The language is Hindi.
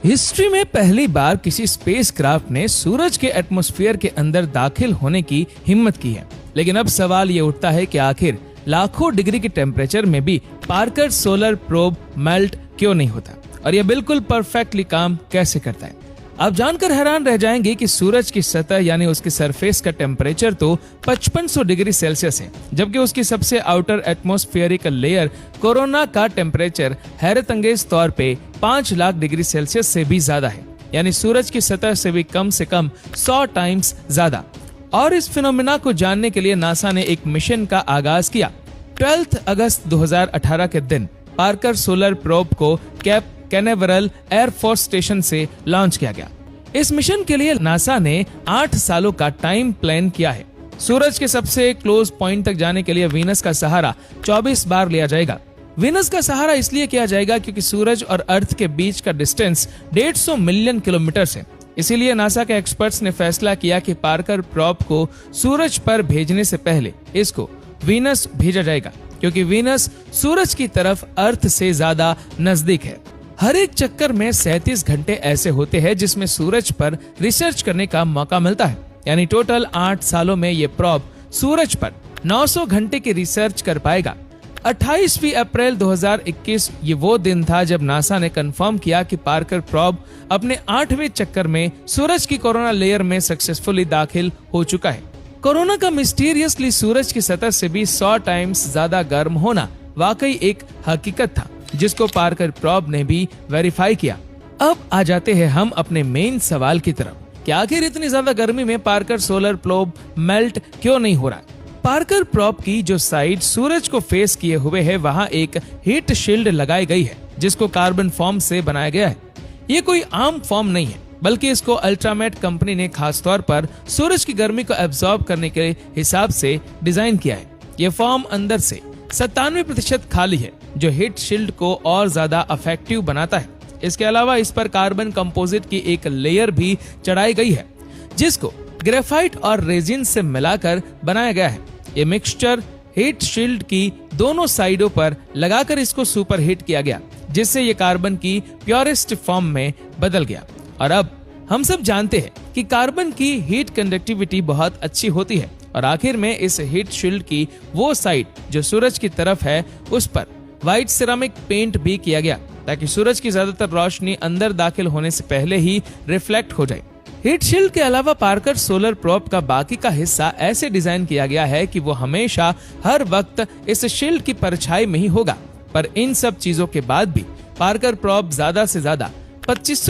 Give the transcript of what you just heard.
हिस्ट्री में पहली बार किसी स्पेसक्राफ्ट ने सूरज के एटमॉस्फेयर के अंदर दाखिल होने की हिम्मत की है। लेकिन अब सवाल ये उठता है कि आखिर लाखों डिग्री के टेम्परेचर में भी पार्कर सोलर प्रोब मेल्ट क्यों नहीं होता और यह बिल्कुल परफेक्टली काम कैसे करता है। आप जानकर हैरान रह जाएंगे कि सूरज की सतह यानी उसकी सरफेस का टेम्परेचर तो 5500 डिग्री सेल्सियस है, जबकि उसकी सबसे आउटर एटमॉस्फेरिक लेयर कोरोना का टेम्परेचर हैरत अंगेज तौर पे 5 लाख डिग्री सेल्सियस से भी ज्यादा है, यानी सूरज की सतह से भी कम से कम 100 टाइम्स ज्यादा। और इस फिनोमेना को जानने के लिए नासा ने एक मिशन का आगाज किया। 12 अगस्त 2018 के दिन पार्कर सोलर प्रोब को कैप कैनेवरल एयरफोर्स स्टेशन से लॉन्च किया गया। इस मिशन के लिए नासा ने 8 सालों का टाइम प्लान किया है। सूरज के सबसे क्लोज पॉइंट तक जाने के लिए वीनस का सहारा 24 बार लिया जाएगा। वीनस का सहारा इसलिए किया जाएगा क्योंकि सूरज और अर्थ के बीच का डिस्टेंस 150 मिलियन किलोमीटर है। इसीलिए नासा के एक्सपर्ट्स ने फैसला किया कि पार्कर प्रोब को सूरज पर भेजने से पहले इसको वीनस भेजा जाएगा, क्योंकि वीनस सूरज की तरफ अर्थ से ज्यादा नजदीक है। हर एक चक्कर में 37 घंटे ऐसे होते हैं जिसमें सूरज पर रिसर्च करने का मौका मिलता है, यानी टोटल 8 सालों में ये प्रोब सूरज पर 900 घंटे की रिसर्च कर पाएगा। 28 अप्रैल 2021 ये वो दिन था जब नासा ने कंफर्म किया कि पार्कर प्रोब अपने 8वें चक्कर में सूरज की कोरोना लेयर में सक्सेसफुली दाखिल हो चुका है। कोरोना का मिस्टीरियसली सूरज की सतह से भी 100 टाइम्स ज्यादा गर्म होना वाकई एक हकीकत था, जिसको पार्कर प्रोब ने भी वेरीफाई किया। अब आ जाते हैं हम अपने मेन सवाल की तरफ कि आखिर इतनी ज्यादा गर्मी में पार्कर सोलर प्रोब मेल्ट क्यों नहीं हो रहा। पार्कर प्रोब की जो साइड सूरज को फेस किए हुए है वहां एक हीट शील्ड लगाई गई है, जिसको कार्बन फॉर्म से बनाया गया है। ये कोई आम फॉर्म नहीं है, बल्कि इसको अल्ट्रामेट कंपनी ने खास तौर पर सूरज की गर्मी को एब्जॉर्ब करने के हिसाब से डिजाइन किया है। ये फॉर्म अंदर से 97% खाली है, जो हीट शील्ड को और ज्यादा इफेक्टिव बनाता है। इसके अलावा इस पर कार्बन कंपोजिट की एक लेयर भी चढ़ाई गई है, जिसको ग्रेफाइट और रेजिन से मिलाकर बनाया गया है। ये मिक्सचर हीट शील्ड की दोनों साइडों पर लगाकर इसको सुपर हीट किया गया, जिससे ये कार्बन की प्योरेस्ट फॉर्म में बदल गया। और अब हम सब जानते हैं कि कार्बन की हीट कंडक्टिविटी बहुत अच्छी होती है, और आखिर में इस हीट शील्ड की वो साइड जो सूरज की तरफ है उस पर व्हाइट सिरामिक पेंट भी किया गया, ताकि सूरज की ज्यादातर रोशनी अंदर दाखिल होने से पहले ही रिफ्लेक्ट हो जाए। हीट शील्ड के अलावा पार्कर सोलर प्रोब का बाकी का हिस्सा ऐसे डिजाइन किया गया है कि वो हमेशा हर वक्त इस शील्ड की परछाई में ही होगा। पर इन सब चीजों के बाद भी पार्कर प्रोब ज्यादा से ज्यादा 2500